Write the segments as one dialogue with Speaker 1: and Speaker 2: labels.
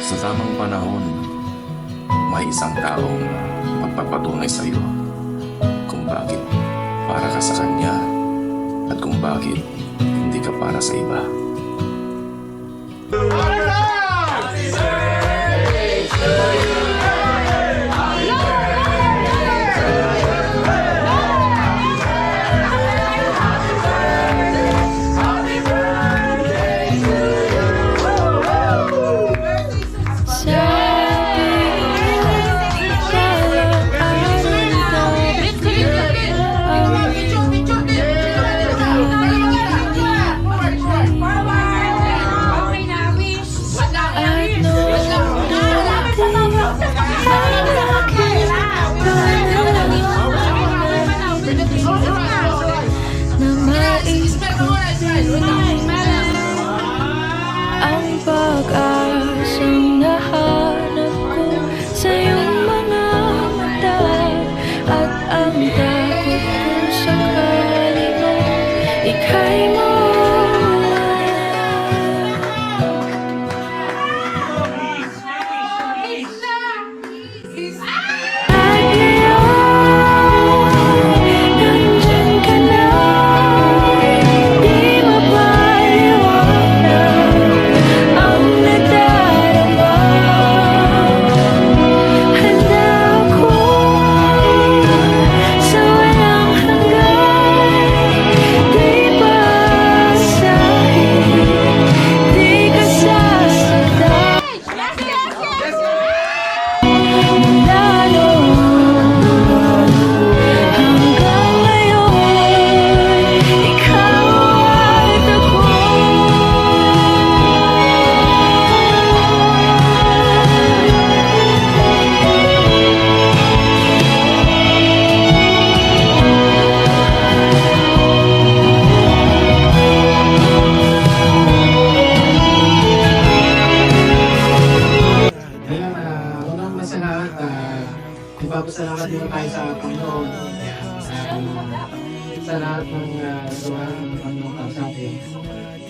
Speaker 1: Sa tamang panahon, may isang taong magpapatunay sa iyo kung bakit para ka sa kanya at kung bakit hindi ka para sa iba.
Speaker 2: Ang pag-asang nahanap ko sa iyong mga mata at ang takot kung sakali mo ika'y mawala. At ngayon, nandyan ka na, di mapaliwanag ang nadarama. Handa ako sa walang hanggan, di basahin, di ka sasaktan. Mula noon hanggang ngayon, ikaw at ako.
Speaker 3: Ayan, unang sa lahat, ipapasalamat din tayo sa Panginoon. Sa lahat ng gawa ng Panginoon para sa atin.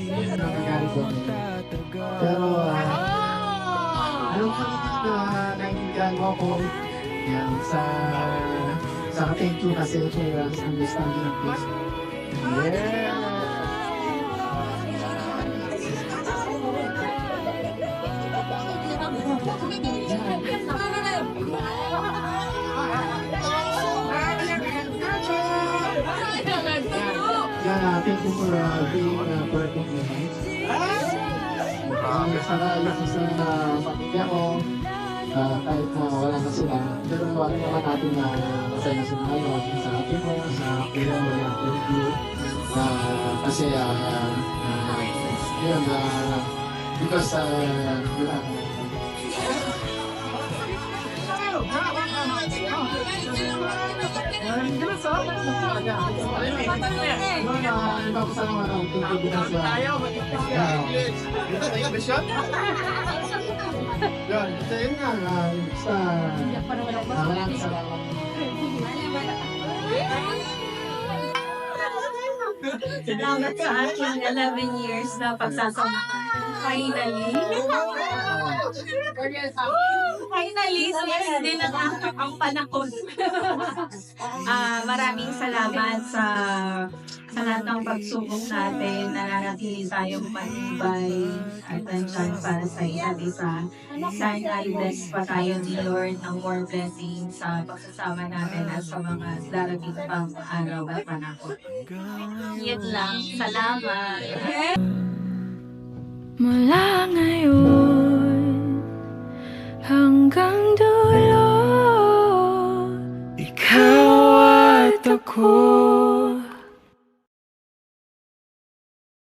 Speaker 3: Yan ang nangyari ko. Pero, alam ko naintindihan mo ako yan, sa thank you kasi ito yung understanding of this. Yeah! Yeah, thank you for being part of my life. Sana yung sa pamilya ko, kahit na wala na sila, pero alam naman natin na masaya sila ngayon sa atin mo, sa kuya mo, thank you. Kasi, yun, because,
Speaker 4: Salamat sa aking 11 years na pagsasama. Finally. Finally, hindi na ang panahon. Maraming salamat sa lahat ng pagsubok natin. Nananatili tayong matibay at nandyan para sa isa't isa. Sana i-bless pa tayo ni Lord ng more blessings sa pagsasama natin at sa mga darating pang araw at panahon. Yan lang. Salamat.
Speaker 2: Mula ngayon hanggang dulo, ikaw at ako.